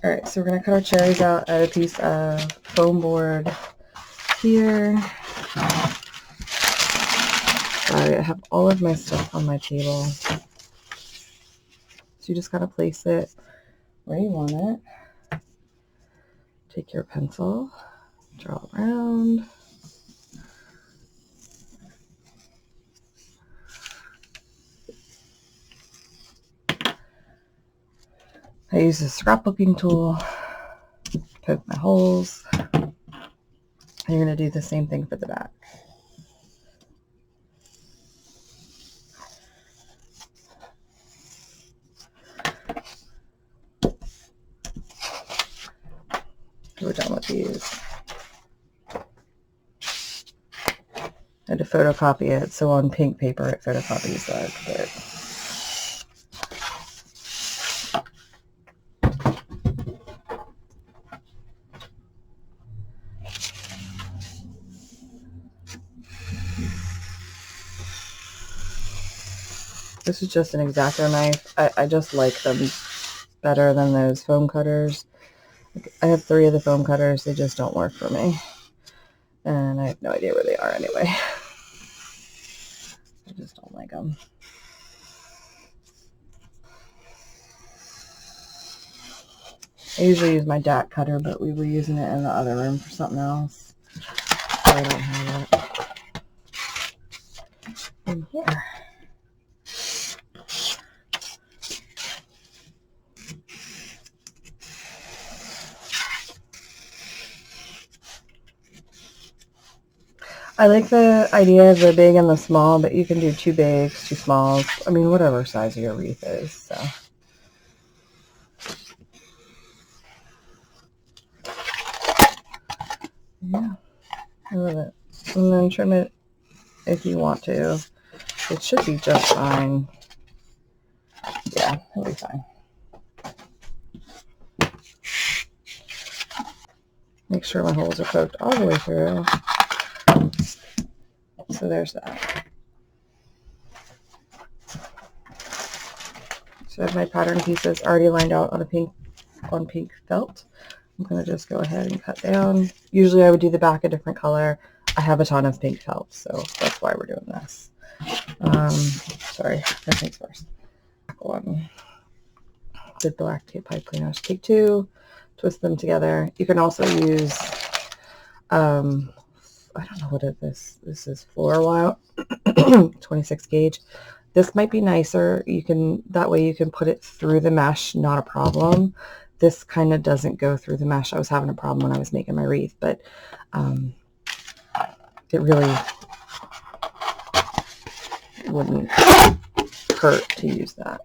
All right, so we're gonna cut our cherries out at a piece of foam board here. Sorry, I have all of my stuff on my table. So you just gotta place it where you want it. Take your pencil, draw around. I use a scrapbooking tool, poke my holes, and you're going to do the same thing for the back. We're done with these. I had to photocopy it, so on pink paper it photocopies that, but this is just an X-Acto knife. I just like them better than those foam cutters. I have 3 of the foam cutters. They just don't work for me. And I have no idea where they are anyway. I just don't like them. I usually use my DAC cutter, but we were using it in the other room for something else. So I don't have it in here. I like the idea of the big and the small, but you can do 2 bigs, 2 smalls. I mean, whatever size your wreath is. So. Yeah, I love it. And then trim it if you want to. It should be just fine. Yeah, it'll be fine. Make sure my holes are poked all the way through. So there's that. So I have my pattern pieces already lined out on pink felt. I'm going to just go ahead and cut down. Usually I would do the back a different color. I have a ton of pink felt, so that's why we're doing this. Sorry, first things first. Back one. The black tape pipe cleaners. Take 2, twist them together. You can also use, I don't know what it is. This is floor wire, 26 gauge. This might be nicer. That way you can put it through the mesh, not a problem. This kind of doesn't go through the mesh. I was having a problem when I was making my wreath, but it really wouldn't hurt to use that.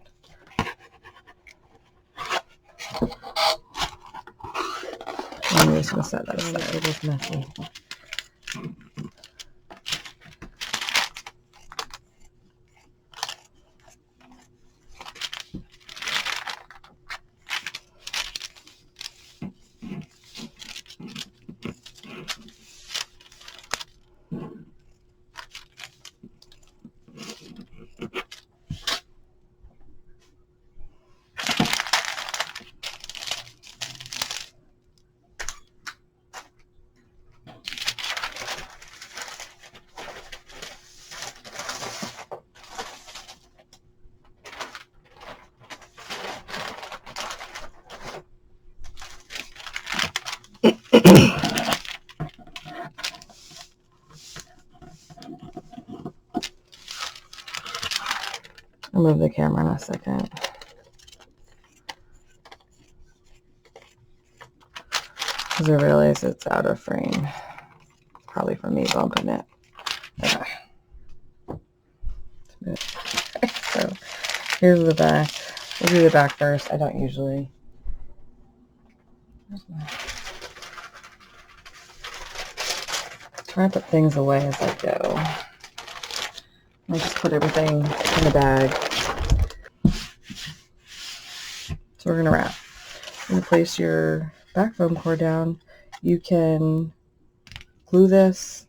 I'm just going to set that aside. It is messy. I'll move the camera in a second. Because I realize it's out of frame. Probably from me bumping it. Okay. So here's the back. We'll do the back first. I don't usually. Try to put things away as I go. I just put everything in the bag. So we're going to wrap. You're going to place your back foam core down. You can glue this,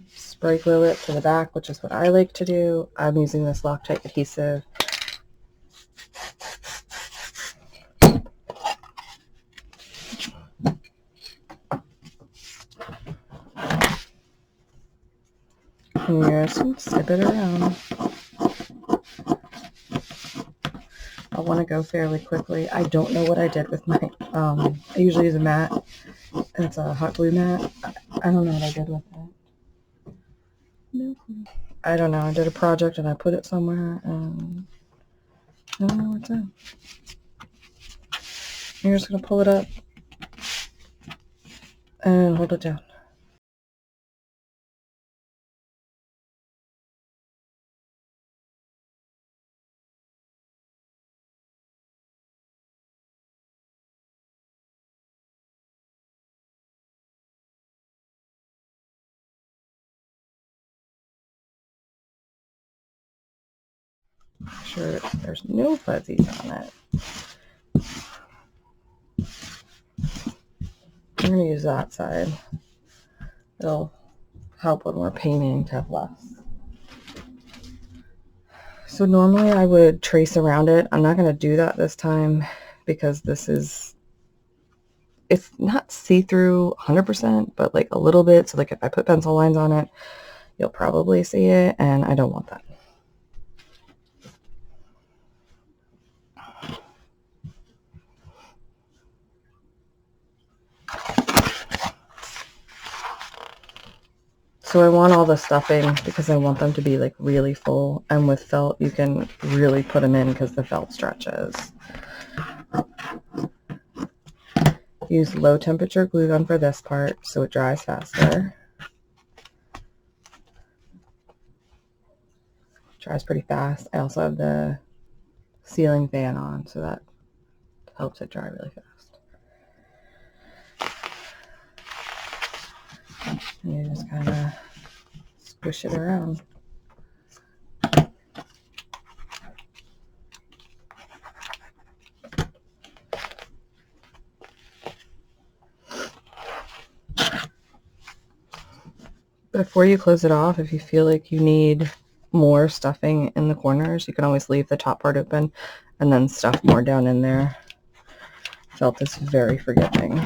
spray glue it to the back, which is what I like to do. I'm using this Loctite adhesive. And you're just going to snip it around. I want to go fairly quickly. I don't know what I did with my, I usually use a mat. It's a hot glue mat. I don't know what I did with it. No. I don't know. I did a project and I put it somewhere and I don't know where it's at. You're just going to pull it up and hold it down. Make sure there's no fuzzies on it. I'm going to use that side. It'll help when we're painting to have less. So normally I would trace around it. I'm not going to do that this time because this is, it's not see-through 100%, but like a little bit. So like if I put pencil lines on it, you'll probably see it, and I don't want that. So I want all the stuffing because I want them to be like really full, and with felt you can really put them in because the felt stretches. Use low temperature glue gun for this part so it dries faster. Dries pretty fast. I also have the ceiling fan on, so that helps it dry really fast. And you just kind of squish it around. Before you close it off, if you feel like you need more stuffing in the corners, you can always leave the top part open and then stuff more down in there. Felt is very forgiving.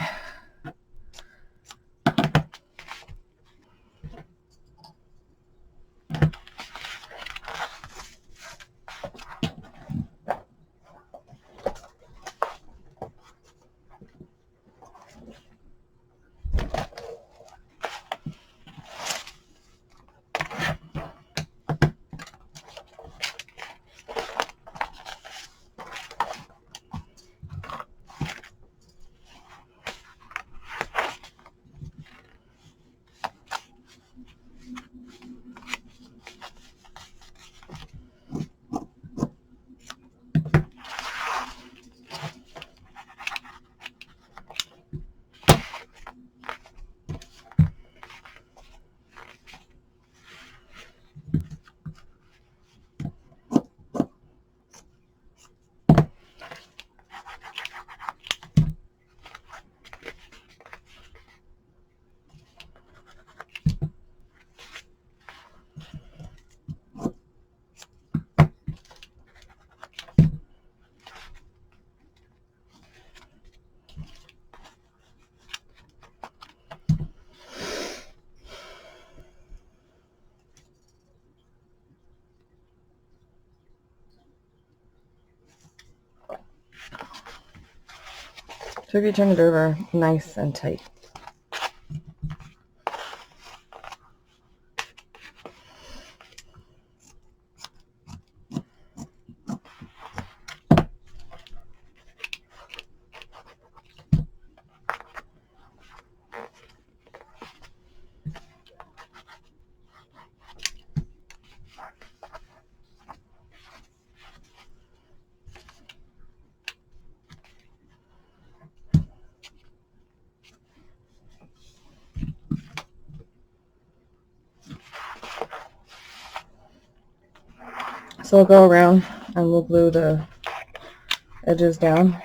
So if you turn it over nice and tight. So we'll go around and we'll glue the edges down.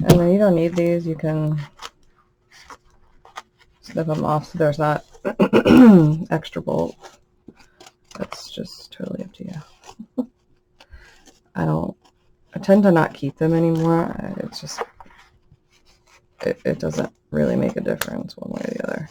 And then you don't need these, you can snip them off so there's not extra bolt. That's just totally up to you. I tend to not keep them anymore. It's just, it doesn't really make a difference one way or the other.